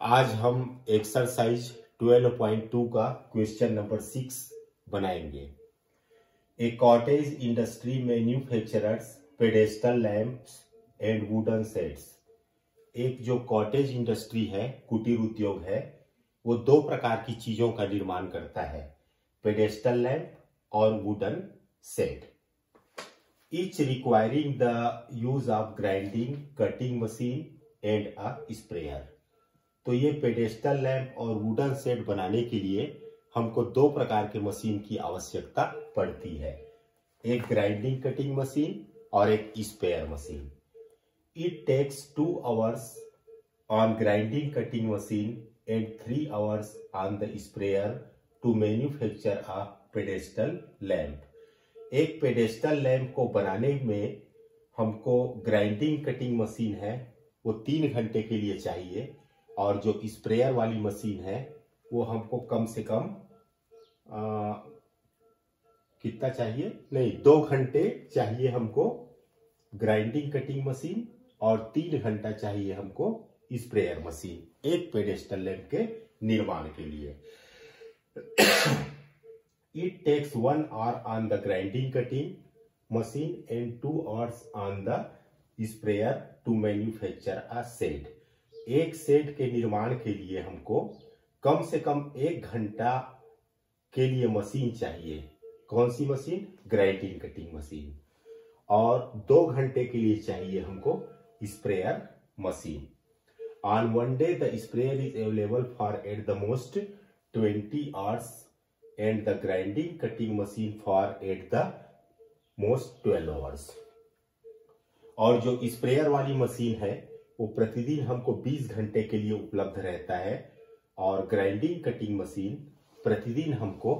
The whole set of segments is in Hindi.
आज हम एक्सरसाइज 12.2 का क्वेश्चन नंबर 6 बनाएंगे। A cottage industry manufacturers pedestal lamps and wooden sets. एक जो कॉटेज इंडस्ट्री है, कुटीर उद्योग है, वो दो प्रकार की चीजों का निर्माण करता है, पेडेस्टल लैंप और wooden set. Each requiring the use of grinding, cutting machine and a sprayer. तो ये पेडेस्टल लैंप और वुडन सेट बनाने के लिए हमको दो प्रकार के मशीन की आवश्यकता पड़ती है, एक ग्राइंडिंग कटिंग मशीन और एक sprayer machine. It takes 2 hours on grinding cutting machine and 3 hours on the sprayer to manufacture a pedestal lamp। एक पेडेस्टल लैंप को बनाने में हमको ग्राइंडिंग कटिंग मशीन है वो 3 घंटे के लिए चाहिए, और जो स्प्रेयर वाली मशीन है वो हमको कम से कम कितना चाहिए, नहीं 2 घंटे चाहिए हमको ग्राइंडिंग कटिंग मशीन और 3 घंटा चाहिए हमको स्प्रेयर मशीन एक पेडेस्टल लैंप के निर्माण के लिए। It takes 1 hour on the grinding cutting machine and 2 hours on the sprayer to manufacture a set। एक सेट के निर्माण के लिए हमको कम से कम 1 घंटा के लिए मशीन चाहिए। कौन सी मशीन? Grinding cutting machine. और 2 घंटे के लिए चाहिए हमको sprayer machine. On one day the sprayer is available for at the most 20 hours and the grinding cutting machine for at the most 12 hours। और जो स्प्रेयर वाली मशीन है वो प्रतिदिन हमको 20 घंटे के लिए उपलब्ध रहता है, और ग्राइंडिंग कटिंग मशीन प्रतिदिन हमको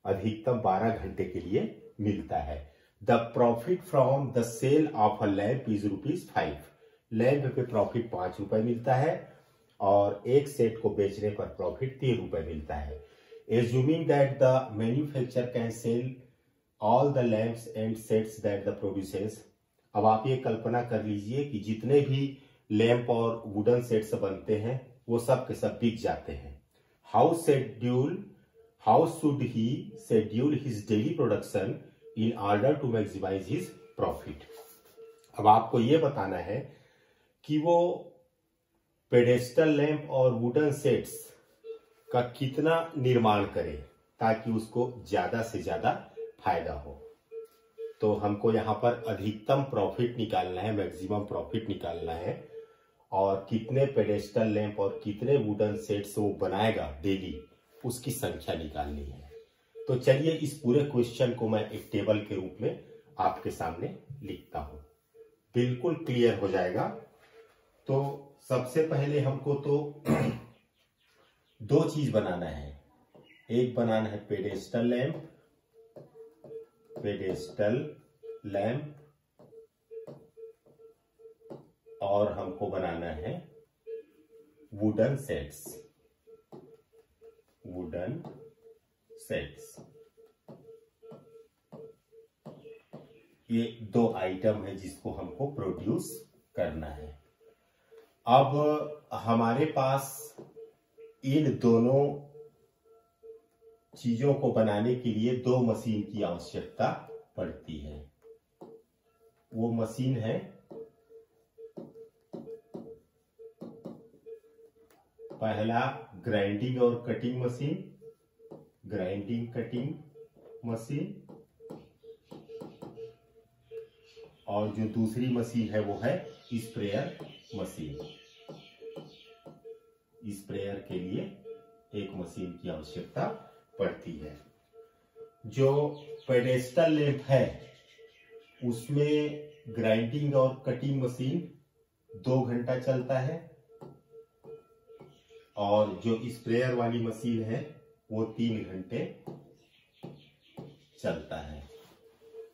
अधिकतम 12 घंटे के लिए मिलता है। The profit from the sale of a lamp is ₹5। Lamp पे प्रॉफिट 5 रुपए मिलता है और एक सेट को बेचने पर प्रॉफिट 3 रुपए मिलता है। Assuming that the manufacture can sell all the lamps and sets that the produces. अब आप ये कल्पना कर लीजिए कि जितने भी लैंप और वुडन सेट्स बनते हैं वो सब के सब बिक जाते हैं। How should he schedule his daily production in order to maximise his profit. अब आपको ये बताना है कि वो पेडेस्टल लैंप और वुडन सेट्स का कितना निर्माण करे ताकि उसको ज्यादा से ज्यादा फायदा हो। तो हमको यहाँ पर अधिकतम प्रॉफिट निकालना है, मैक्सिमम प्रॉफिट निकालना है, और कितने पेडेस्टल लैंप और कितने वुडन सेट्स वो बनाएगा डेली, उसकी संख्या निकालनी है। तो चलिए इस पूरे क्वेश्चन को मैं एक टेबल के रूप में आपके सामने लिखता हूं, बिल्कुल क्लियर हो जाएगा। तो सबसे पहले हमको तो 2 चीज बनाना है। एक बनाना है पेडेस्टल लैंप और हमको बनाना है वुडन सेट्स। ये 2 आइटम है जिसको हमको प्रोड्यूस करना है। अब हमारे पास इन दोनों चीजों को बनाने के लिए 2 मशीन की आवश्यकता पड़ती है। वो मशीन है पहला ग्राइंडिंग और कटिंग मशीन, और जो दूसरी मशीन है वो है स्प्रेयर मशीन। स्प्रेयर के लिए एक मशीन की आवश्यकता पड़ती है। जो पेडेस्टल लैंप है उसमें ग्राइंडिंग और कटिंग मशीन 2 घंटा चलता है, और जो स्प्रेयर वाली मशीन है वो 3 घंटे चलता है।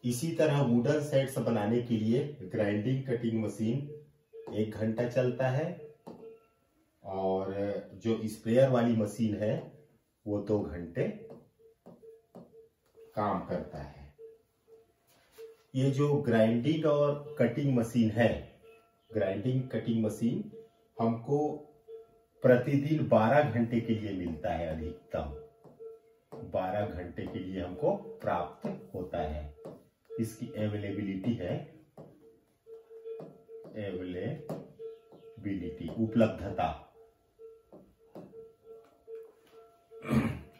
इसी तरह वुडन सेट्स बनाने के लिए ग्राइंडिंग कटिंग मशीन 1 घंटा चलता है, और जो स्प्रेयर वाली मशीन है वो 2 घंटे काम करता है। ये जो ग्राइंडिंग और कटिंग मशीन है, ग्राइंडिंग कटिंग मशीन हमको प्रतिदिन 12 घंटे के लिए मिलता है, अधिकतम 12 घंटे के लिए हमको प्राप्त होता है। इसकी अवेलेबिलिटी है, अवेलेबिलिटी उपलब्धता,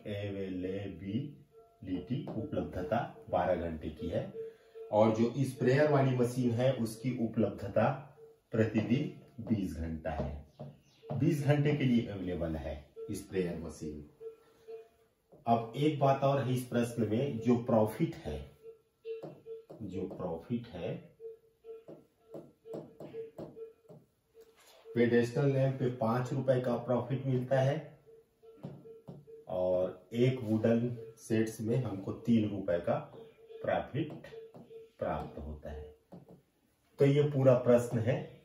अवेलेबिलिटी उपलब्धता 12 घंटे की है। और जो स्प्रेयर वाली मशीन है उसकी उपलब्धता प्रतिदिन 20 घंटा है, 20 घंटे के लिए अवेलेबल है स्प्रेयर मशीन। अब एक बात और है इस प्रश्न में, जो प्रॉफिट है, पेडेस्टल लैंप पे 5 रुपए का प्रॉफिट मिलता है और एक वुडन सेट्स में हमको 3 रुपए का प्रॉफिट प्राप्त होता है। तो ये पूरा प्रश्न है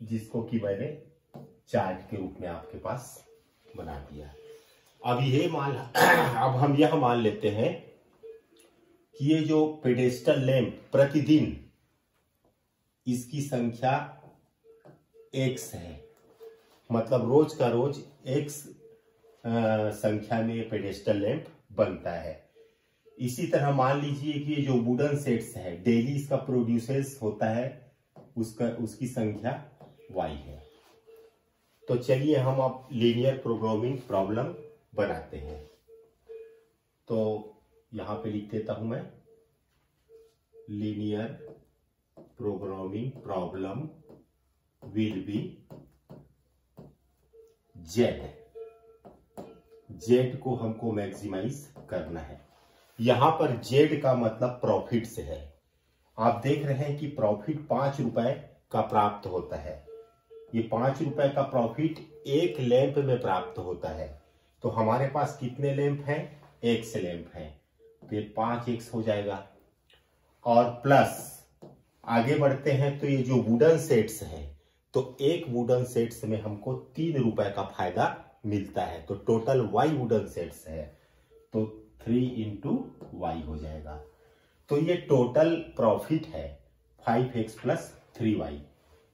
जिसको कि मैंने चार्ट के रूप में आपके पास बना दिया। अब हम यह मान लेते हैं कि ये जो पेडेस्टल लैंप प्रतिदिन इसकी संख्या x है, मतलब रोज का रोज x संख्या में पेडेस्टल लैंप बनता है। इसी तरह मान लीजिए कि ये जो वुडन सेट्स है डेली इसका प्रोड्यूसेस होता है, उसकी संख्या y है। तो चलिए हम अब लीनियर प्रोग्रामिंग प्रॉब्लम बनाते हैं। तो यहां पे लिख देता हूं मैं, linear programming problem will be Z को हमको मैक्सिमाइज करना है। यहां पर जेड का मतलब प्रॉफिट से है। आप देख रहे हैं कि प्रॉफिट 5 रुपए का प्राप्त होता है। ये 5 रुपए का प्रॉफिट एक लैंप में प्राप्त होता है। तो हमारे पास कितने लैंप हैं? x लैंप हैं, तो ये 5x हो जाएगा। और प्लस आगे बढ़ते हैं तो ये जो वुडन सेट्स हैं, तो एक वुडन सेट्स में हमको 3 रुपए का फायदा मिलता है। तो टोटल y वुडन सेट्स है, तो 3 into y हो जाएगा। तो ये टोटल प्रॉफिट है 5x plus 3y।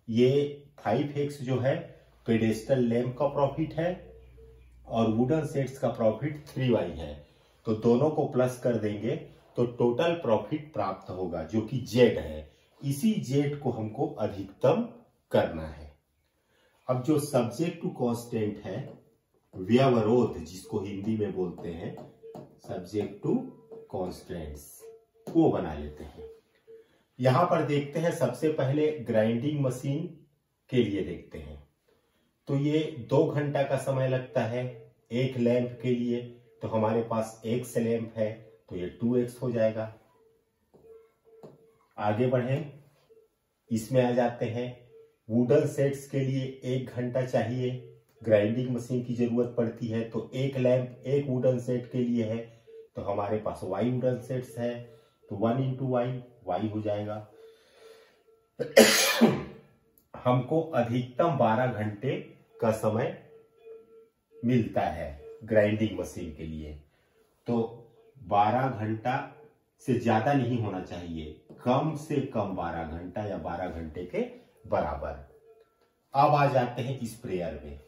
ये 5x जो है पेडेस्टल लैंप का प्रॉफिट है और वुडन सेट्स का प्रॉफिट 3y है। तो दोनों को प्लस कर देंगे तो टोटल प्रॉफिट प्राप्त होगा जो कि जेड है। इसी जेड को हमको अधिकतम करना है। अब जो सब्जेक्ट टू कांस्टेंट है, व्यवरोध जिसको हिंदी में बोलते हैं, सब्जेक्ट टू कांस्टेंट्स, वो बना लेते हैं। यहां पर देखते हैं, सबसे पहले ग्राइंडिंग मशीन के लिए देखते हैं। तो ये 2 घंटा का समय लगता है एक लैंप के लिए। तो हमारे पास x लैंप है तो ये 2x हो जाएगा। आगे बढ़े, इसमें आ जाते हैं। वुडन सेट्स के लिए 1 घंटा चाहिए, ग्राइंडिंग मशीन की जरूरत पड़ती है। तो एक लैंप एक वुडन सेट के लिए है, तो हमारे पास y वुडन सेट्स है, तो 1 into y हो जाएगा। हमको अधिकतम 12 घंटे का समय मिलता है ग्राइंडिंग मशीन के लिए। तो 12 घंटा से ज्यादा नहीं होना चाहिए, कम से कम 12 घंटा या 12 घंटे के बराबर। अब आ जाते हैं स्प्रेयर में।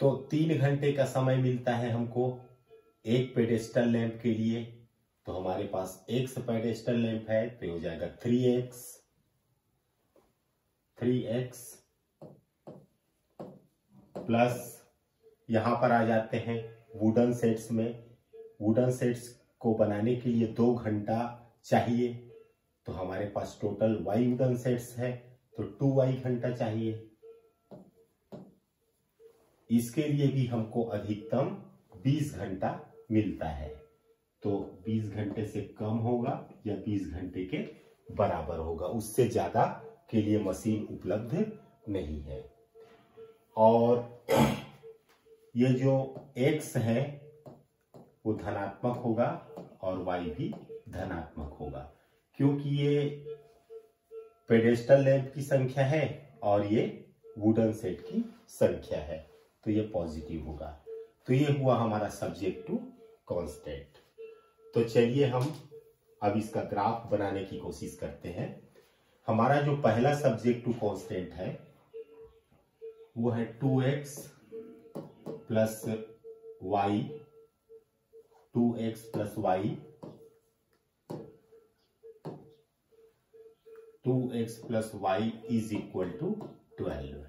तो 3 घंटे का समय मिलता है हमको एक पेडेस्टल लैंप के लिए। तो हमारे पास x पेडेस्टल लैंप है, तो हो जाएगा 3x प्लस यहां पर आ जाते हैं वुडन सेट्स में। वुडन सेट्स को बनाने के लिए 2 घंटा चाहिए, तो हमारे पास टोटल y वुडन सेट्स है, तो 2y घंटा चाहिए। इसके लिए भी हमको अधिकतम 20 घंटा मिलता है। तो 20 घंटे से कम होगा या 20 घंटे के बराबर होगा, उससे ज्यादा के लिए मशीन उपलब्ध नहीं है। और ये जो x है वो धनात्मक होगा और y भी धनात्मक होगा, क्योंकि ये पेडेस्टल लैंप की संख्या है और ये वुडन सेट की संख्या है, तो ये पॉजिटिव होगा। तो ये हुआ हमारा सब्जेक्ट टू कांस्टेंट। तो चलिए हम अब इसका ग्राफ बनाने की कोशिश करते हैं। हमारा जो पहला सब्जेक्ट टू कांस्टेंट है वो है 2x plus y, 2x plus y, 2x plus y is equal to 12।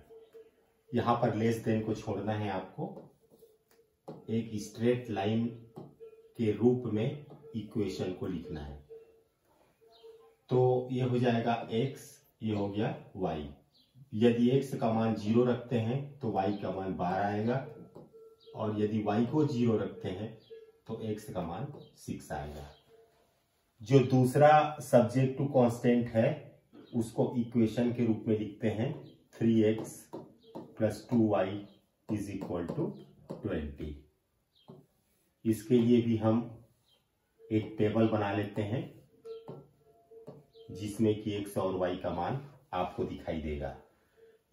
यहां पर लेस देन को छोड़ना है आपको, एक स्ट्रेट लाइन के रूप में इक्वेशन को लिखना है। तो ये हो जाएगा x, ये हो गया y। यदि x का मान 0 रखते हैं तो y का मान 12 आएगा, और यदि y को 0 रखते हैं तो x का मान 6 आएगा। जो दूसरा सब्जेक्ट टू कांस्टेंट है उसको इक्वेशन के रूप में लिखते हैं 3x plus 2y is equal to 20। इसके लिए भी हम एक टेबल बना लेते हैं जिसमें कि x और y का मान आपको दिखाई देगा।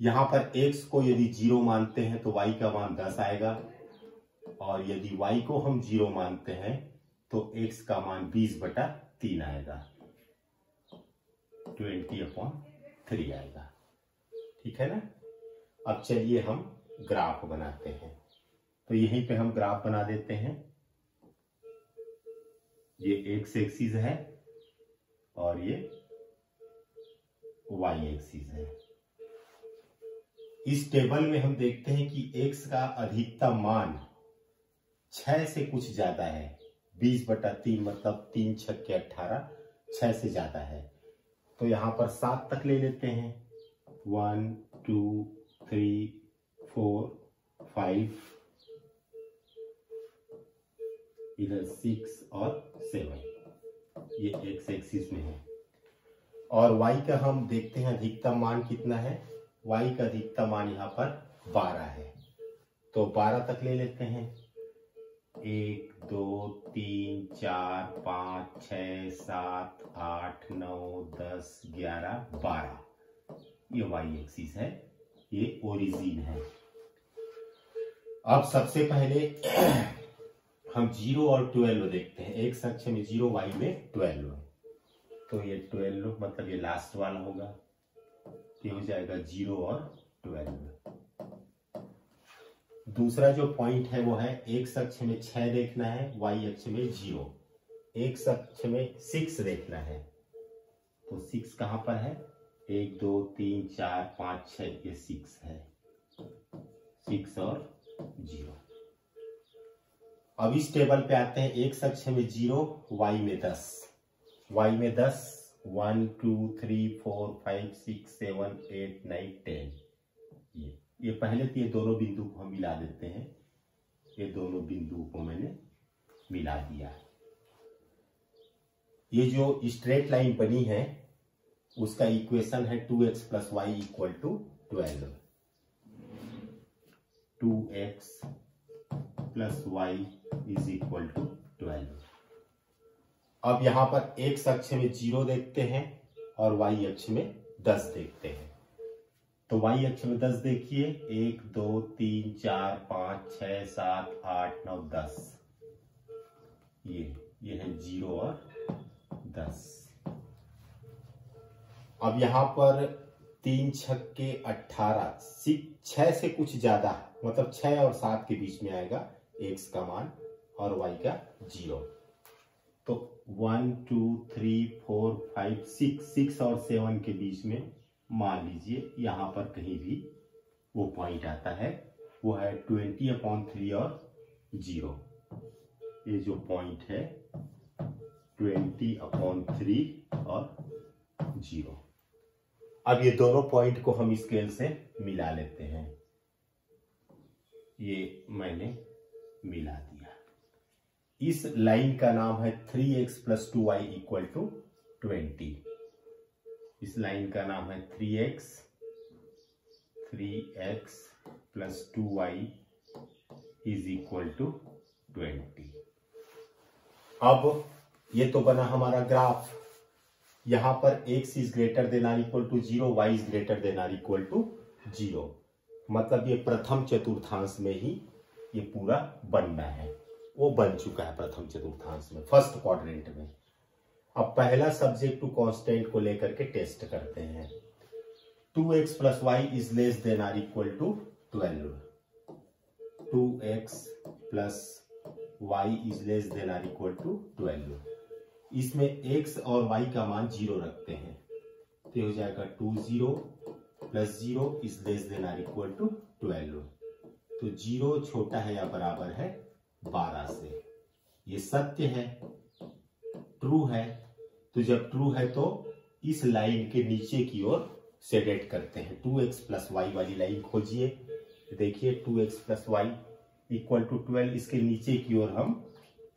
यहां पर x को यदि 0 मानते हैं तो y का मान 10 आएगा, और यदि y को हम 0 मानते हैं तो x का मान 20/3 आएगा, 20/3 आएगा। ठीक है ना। अब चलिए हम ग्राफ बनाते हैं। तो यहीं पे हम ग्राफ बना देते हैं। ये x एक्सिस है और ये y एक्सिस है। इस टेबल में हम देखते हैं कि x का अधिकतम मान 6 से कुछ ज्यादा है, 20/3 मतलब 3 छक्के 18, 6 से ज्यादा है। तो यहां पर 7 तक ले लेते हैं, 1 2 3 4 5, इधर 6 और 7, ये x एक्सिस में है। और y का हम देखते हैं अधिकतम मान कितना है। y का अधिकतम मान यहाँ पर 12 है, तो 12 तक ले लेते हैं, 1 2 3 4 5 6 7 8 9 10 11 12, ये y एक्सिस है, ये ओरिजिन है। अब सबसे पहले हम 0 और 12 देखते हैं। x अक्ष में 0, y में 12, तो ये 12 मतलब ये लास्ट वाला होगा, ये हो जाएगा 0 और 12। दूसरा जो पॉइंट है वो है x अक्ष में 6 देखना है, y अक्ष में 0, x अक्ष में 6 देखना है। तो 6 कहां पर है, 1 2 3 4 5 6, ये 6 है, 6 और 0। अब इस टेबल पे आते हैं। x अक्ष में 0, y में 10, y में 10, 1 2 3 4 5 6 7 8 9 10। ये पहले तो ये दोनों बिंदु को हम मिला देते हैं। ये दोनों बिंदुओं को मैंने मिला दिया। ये जो स्ट्रेट लाइन बनी है उसका इक्वेशन है 2x plus y equal to 12। 2x plus y is equal to 12। अब यहां पर x अक्ष में 0 देखते हैं और y अक्ष में 10 देखते हैं। तो y अक्ष में 10 देखिए, 1 2 3 4 5 6 7 8 9 10, ये है 0 और 10। अब यहां पर 3 छक्के 18, 6 से कुछ ज्यादा, मतलब 6 और 7 के बीच में आएगा x का मान और y का 0। तो 1 2 3 4 5 6 और 7 के बीच में मान लीजिए यहां पर कहीं भी वो पॉइंट आता है, वो है 20/3 और 0। ये जो पॉइंट है 20/3 और 0। अब ये दोनों पॉइंट को हम स्केल से मिला लेते हैं। ये मैंने मिला दिया। इस लाइन का नाम है 3x plus 2y equal to 20। इस लाइन का नाम है 3x plus 2y is equal to 20। अब ये तो बना हमारा ग्राफ। यहां पर x is greater than or equal to 0, y is greater than or equal to 0, मतलब ये प्रथम चतुर्थांश में ही ये पूरा बनना है। वो बन चुका है प्रथम चतुर्थांश में, फर्स्ट क्वाड्रेंट में। अब पहला सब्जेक्ट टू कांस्टेंट को लेकर के टेस्ट करते हैं। 2x plus y is less than or equal to 12, 2x plus y is less than or equal to 12। इसमें x और y का मान 0 रखते हैं तो ये हो जाएगा 20 plus 0 is less than or equal to 12। तो 0 छोटा है या बराबर है 12 से। ये सत्य है, ट्रू है। तो जब ट्रू है तो इस लाइन के नीचे की ओर शेडेड करते हैं। 2x प्लस वाई वाली लाइन खोजिए। देखिए 2x plus y equal to 12, इसके नीचे की ओर हम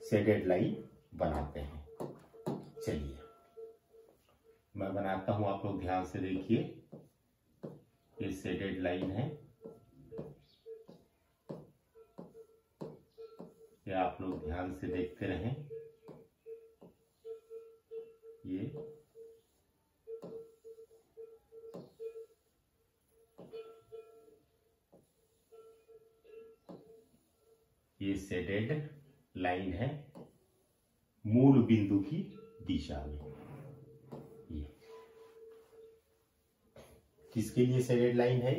शेडेड लाइन बनाते हैं। चलिए मैं बनाता हूं, आप लोग ध्यान से देखिए। ये शेडेड लाइन है, ये आप लोग ध्यान से देखते रहें। ये शेडेड लाइन है मूल बिंदु की दिशा में। ये किसके लिए शेडेड लाइन है?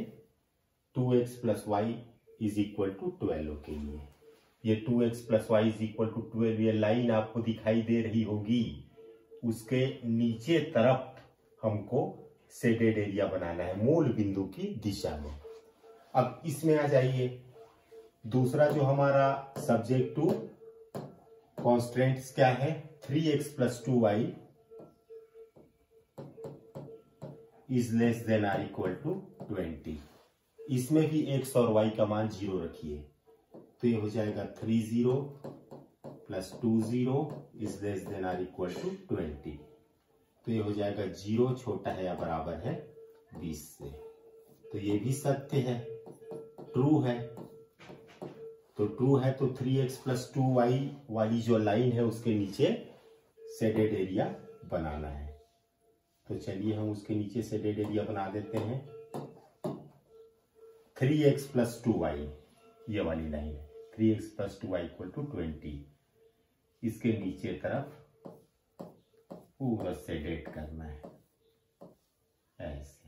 2x plus y is equal to 12 के लिए। ये 2x plus y is equal to 12 ये लाइन आपको दिखाई दे रही होगी। उसके नीचे तरफ हमको शेडेड एरिया बनाना है मूल बिंदु की दिशा में। अब इसमें आ जाइए। दूसरा जो हमारा सब्जेक्ट टू कॉन्स्टेंट्स क्या है? 3x plus 2y is less than or equal to 20। इसमें भी x और y का मान 0 रखिए तो ये हो जाएगा 30 plus 20 is less than or equal to 20। तो ये हो जाएगा 0 छोटा है या बराबर है 20 से। तो ये भी सत्य है, ट्रू है। तो ट्रू है तो 3x प्लस 2y वाली जो लाइन है उसके नीचे शेडेड एरिया बनाना है। तो चलिए हम उसके नीचे शेडेड एरिया बना देते हैं। 3x प्लस 2y ये वाली लाइन है, 3x plus 2y equal to 20। इसके नीचे तरफ पूरा शेडेड करना है ऐसे।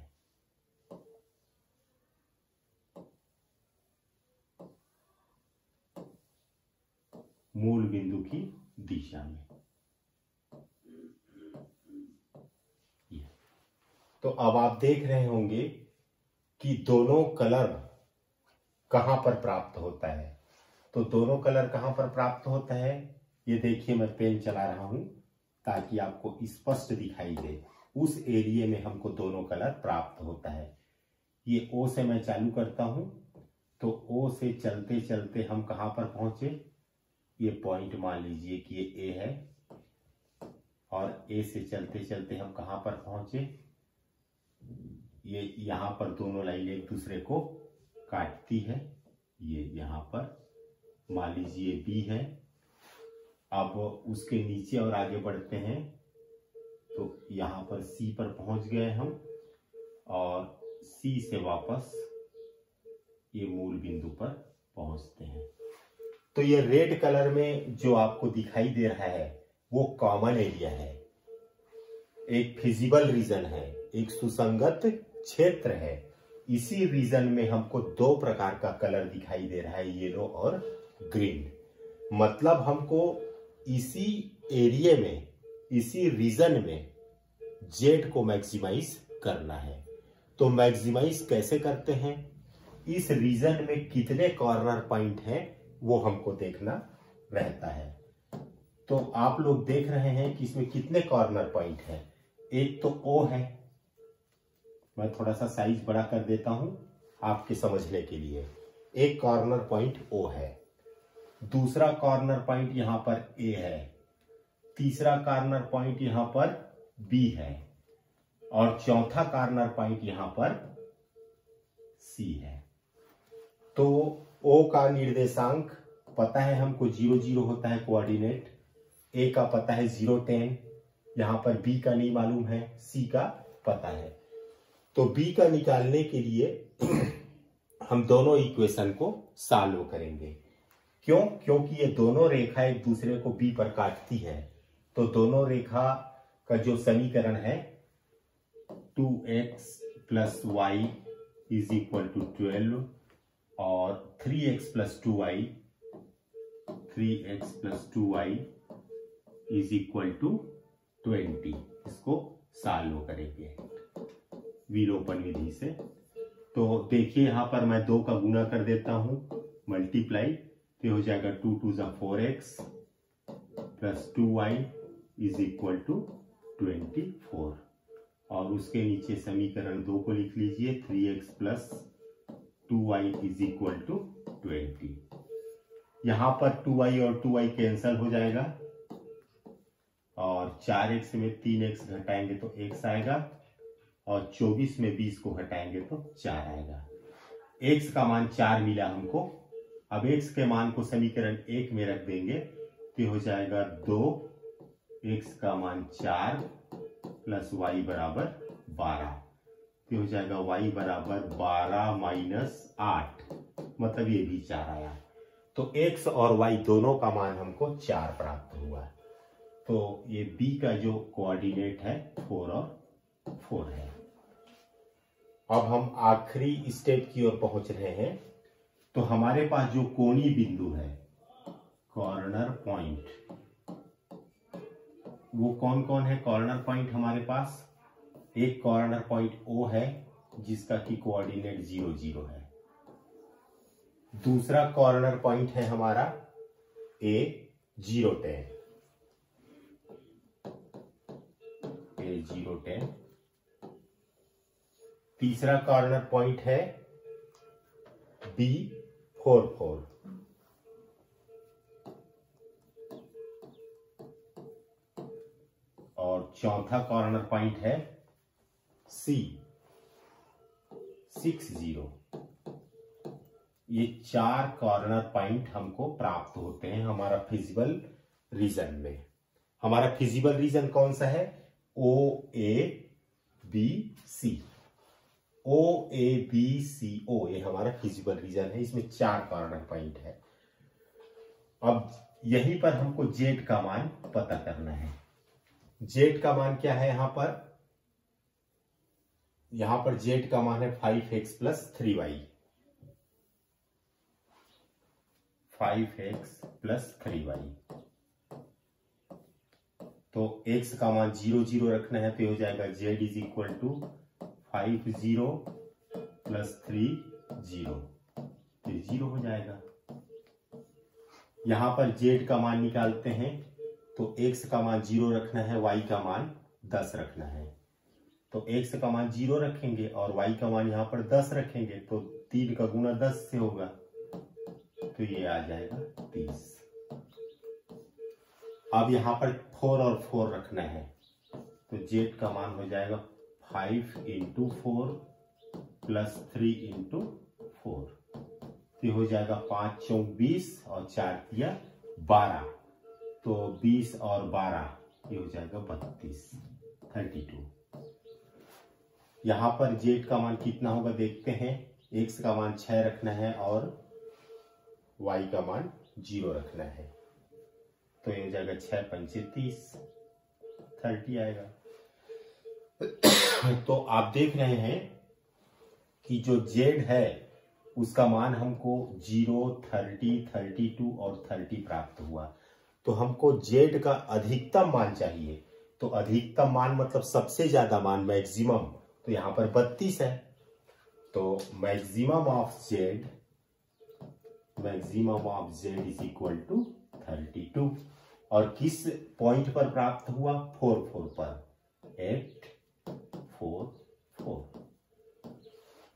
मूल बिंदु की दिशा में। तो अब आप देख रहे होंगे कि दोनों कलर कहां पर प्राप्त होता है। तो दोनों कलर कहां पर प्राप्त होता है ये देखिए, मैं पेन चला रहा हूं ताकि आपको स्पष्ट दिखाई दे। उस एरिया में हमको दोनों कलर प्राप्त होता है। ये O से मैं चालू करता हूं तो O से चलते चलते हम कहां पर पहुंचे? ये पॉइंट मान लीजिए कि ये A है और A से चलते चलते हम कहां पर पहुंचे? ये यहां पर दोनों लाइन एक दूसरे को काटती है। ये यहां पर मान लीजिए B है। अब उसके नीचे और आगे बढ़ते हैं तो यहां पर C पर पहुंच गए हम और C से वापस ये मूल बिंदु पर पहुंचते हैं। तो ये रेड कलर में जो आपको दिखाई दे रहा है वो कॉमन एरिया है, एक फिजिबल रीजन है, एक सुसंगत क्षेत्र है। इसी रीजन में हमको दो प्रकार का कलर दिखाई दे रहा है, येलो और ग्रीन। मतलब हमको इसी एरिया में, इसी रीजन में जेड को मैक्सिमाइज करना है। तो मैक्सिमाइज कैसे करते हैं? इस रीजन में कितने कॉर्नर पॉइंट हैं वो हमको देखना रहता है। तो आप लोग देख रहे हैं कि इसमें कितने कॉर्नर पॉइंट हैं। एक तो O है, मैं थोड़ा सा साइज बड़ा कर देता हूं आपके समझने के लिए। एक कॉर्नर पॉइंट O है, दूसरा कॉर्नर पॉइंट यहां पर A है, तीसरा कॉर्नर पॉइंट यहां पर B है और चौथा कॉर्नर पॉइंट यहां पर C है। तो O का निर्देशांक पता है हमको 0 0 होता है कोऑर्डिनेट, A का पता है 0 10, यहां पर B का नहीं मालूम है, C का पता है। तो B का निकालने के लिए हम दोनों इक्वेशन को सॉल्व करेंगे। क्यों? क्योंकि ये दोनों रेखा एक दूसरे को B पर काटती है। तो दोनों रेखा का जो समीकरण है 2x plus y is equal to 12 और 3x plus 2y is equal to 20। इसको सॉल्व करेंगे विलोपन विधि से। तो देखिए यहां पर मैं 2 का गुना कर देता हूं, मल्टीप्लाई, तो हो जाएगा 2 2 = 4x plus 2y is equal to 24। और उसके नीचे समीकरण 2 को लिख लीजिए, 3x plus 2y is equal to 20। यहां पर 2y और 2y कैंसल हो जाएगा और 4x में 3x घटाएंगे तो x आएगा और 24 में 20 को घटाएंगे तो 4 आएगा। x का मान 4 मिला हमको। अब x के मान को समीकरण 1 में रख देंगे तो हो जाएगा 2x का मान 4 प्लस y बराबर 12। तो हो जाएगा y बराबर 12 माइनस 8, मतलब ये भी 4 आया। तो x और y दोनों का मान हमको 4 प्राप्त हुआ। तो ये b का जो कोऑर्डिनेट है 4 और 4 है। अब हम आखिरी स्टेप की ओर पहुंच रहे हैं। तो हमारे पास जो कोणीय बिंदु है, कॉर्नर पॉइंट, वो कौन कौन है कॉर्नर पॉइंट हमारे पास? एक कॉर्नर पॉइंट O है जिसका की कोऑर्डिनेट 0 0 है। दूसरा कॉर्नर पॉइंट है हमारा A 0 10, A 0 10। तीसरा कॉर्नर पॉइंट है B 4 4। और चौथा कॉर्नर पॉइंट है C 6 0। ये 4 कॉर्नर पॉइंट हमको प्राप्त होते हैं हमारा फिजिबल रीजन में। हमारा फिजिबल रीजन कौन सा है? O A B C, O A B C O, ये हमारा फिजिबल रीजन है। इसमें 4 कॉर्नर पॉइंट है। अब यहीं पर हमको Z का मान पता करना है। Z का मान क्या है यहां पर? यहां पर Z का मान है 5x plus 3y, 5x plus 3y। तो x का मान 0 0 रखना है, तो हो जाएगा Z is equal to 5 0 plus 3 0, तो 0 हो जाएगा। यहां पर Z का मान निकालते हैं, तो x का मान 0 रखना है, y का मान 10 रखना है। तो x का मान 0 रखेंगे और y का मान यहां पर 10 रखेंगे, तो 3 का गुना 10 से होगा, तो ये आ जाएगा 30। अब यहां पर 4 और 4 रखना है, तो Z का मान हो जाएगा 5 × 4 प्लस 3 × 4, तो हो जाएगा 5 4 20 और 4 तिया 12, तो 20 और 12 ये हो जाएगा 32, 32। यहां पर Z का मान कितना होगा देखते हैं। x का मान 6 रखना है और y का मान 0 रखना है, तो ये हो जाएगा 6 5 30, 30 आएगा। तो आप देख रहे हैं कि जो Z है उसका मान हमको 0, 30, 32 और 30 प्राप्त हुआ। तो हमको Z का अधिकतम मान चाहिए। तो अधिकतम मान मतलब सबसे ज्यादा मान, मैक्सिमम, तो यहां पर 32 है। तो maximum of Z is equal to 32। और किस पॉइंट पर प्राप्त हुआ? 4 4 पर, 8 4 4।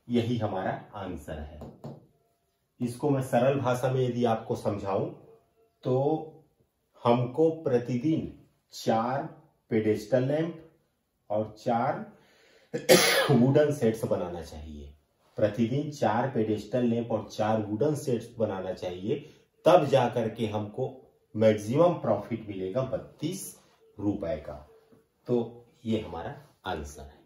यही हमारा आंसर है। इसको मैं सरल भाषा में यदि आपको समझाऊं तो हमको प्रतिदिन 4 पेडेस्टल लैंप और 4 वुडन सेट्स बनाना चाहिए। प्रतिदिन 4 पेडेस्टल लैंप और 4 वुडन सेट्स बनाना चाहिए, तब जाकर के हमको मैक्सिमम प्रॉफिट मिलेगा 32 रुपए का। तो ये हमारा आंसर है।